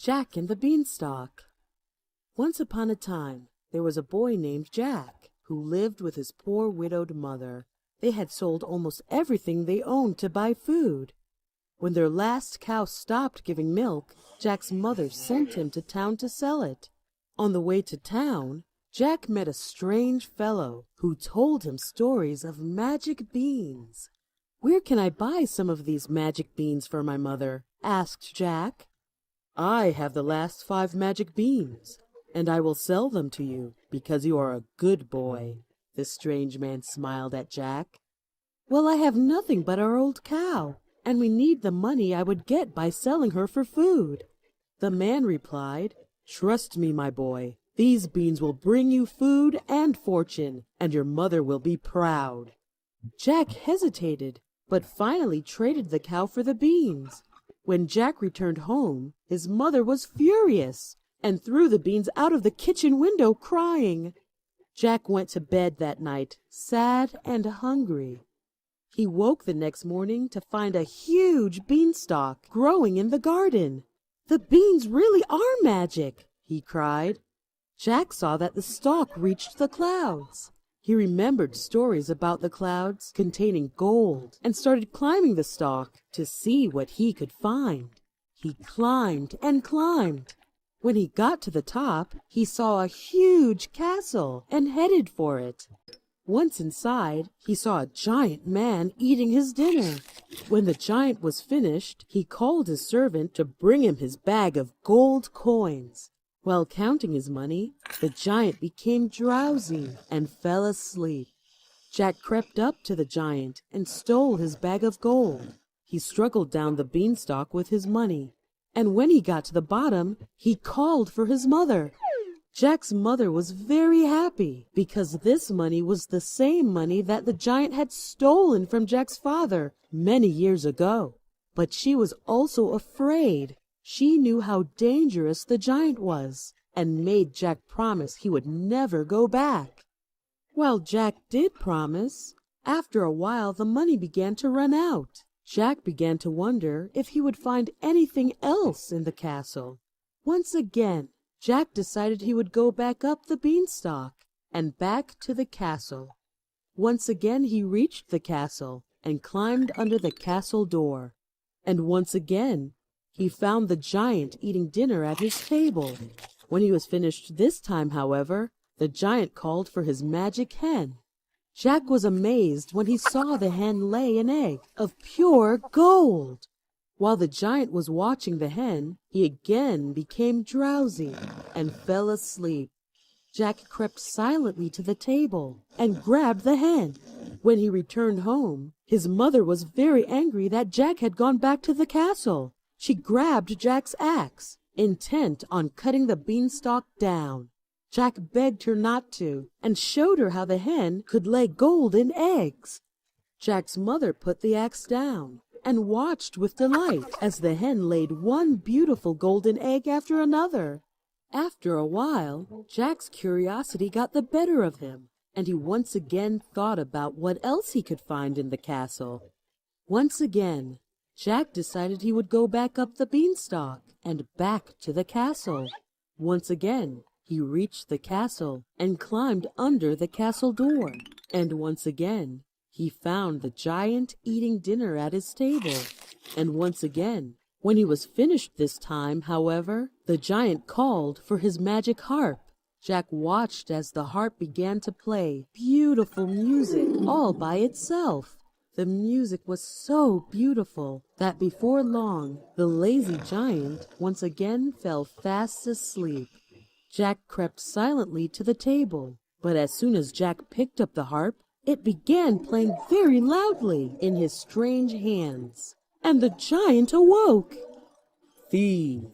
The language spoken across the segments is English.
Jack and the Beanstalk. Once upon a time, there was a boy named Jack who lived with his poor widowed mother. They had sold almost everything they owned to buy food. When their last cow stopped giving milk, Jack's mother sent him to town to sell it. On the way to town, Jack met a strange fellow who told him stories of magic beans. "Where can I buy some of these magic beans for my mother?" asked Jack. "I have the last 5 magic beans, and I will sell them to you because you are a good boy." The strange man smiled at Jack. "Well, I have nothing but our old cow, and we need the money I would get by selling her for food." The man replied, "Trust me, my boy. These beans will bring you food and fortune, and your mother will be proud." Jack hesitated, but finally traded the cow for the beans. When Jack returned home, his mother was furious and threw the beans out of the kitchen window, crying. Jack went to bed that night, sad and hungry. He woke the next morning to find a huge beanstalk growing in the garden. "The beans really are magic," he cried. Jack saw that the stalk reached the clouds. He remembered stories about the clouds containing gold and started climbing the stalk to see what he could find. He climbed and climbed. When he got to the top, he saw a huge castle and headed for it. Once inside, he saw a giant man eating his dinner. When the giant was finished, he called his servant to bring him his bag of gold coins. While counting his money, the giant became drowsy and fell asleep. Jack crept up to the giant and stole his bag of gold. He struggled down the beanstalk with his money, and when he got to the bottom, he called for his mother. Jack's mother was very happy because this money was the same money that the giant had stolen from Jack's father many years ago. But she was also afraid. She knew how dangerous the giant was and made Jack promise he would never go back. Well, Jack did promise. After a while, the money began to run out. Jack began to wonder if he would find anything else in the castle. Once again, Jack decided he would go back up the beanstalk and back to the castle. Once again he reached the castle and climbed under the castle door. And once again he found the giant eating dinner at his table. When he was finished this time, however, the giant called for his magic hen. Jack was amazed when he saw the hen lay an egg of pure gold. While the giant was watching the hen, he again became drowsy and fell asleep. Jack crept silently to the table and grabbed the hen. When he returned home, his mother was very angry that Jack had gone back to the castle. She grabbed Jack's axe, intent on cutting the beanstalk down. Jack begged her not to, and showed her how the hen could lay golden eggs. Jack's mother put the axe down and watched with delight as the hen laid one beautiful golden egg after another. After a while, Jack's curiosity got the better of him, and he once again thought about what else he could find in the castle. Once again, Jack decided he would go back up the beanstalk and back to the castle. Once again, he reached the castle and climbed under the castle door. And once again, he found the giant eating dinner at his table. And once again, when he was finished this time, however, the giant called for his magic harp. Jack watched as the harp began to play beautiful music all by itself. The music was so beautiful that before long, the lazy giant once again fell fast asleep. Jack crept silently to the table, but as soon as Jack picked up the harp, it began playing very loudly in his strange hands, and the giant awoke. "Fee,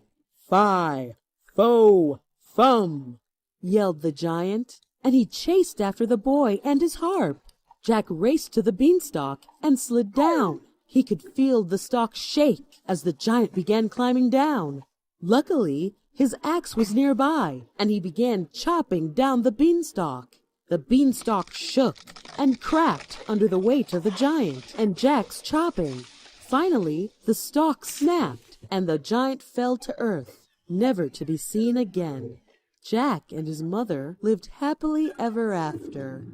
fi, fo, fum," yelled the giant, and he chased after the boy and his harp. Jack raced to the beanstalk and slid down. He could feel the stalk shake as the giant began climbing down. Luckily, his axe was nearby, and he began chopping down the beanstalk. The beanstalk shook and cracked under the weight of the giant and Jack's chopping. Finally, the stalk snapped, and the giant fell to earth. never to be seen again. Jack and his mother lived happily ever after.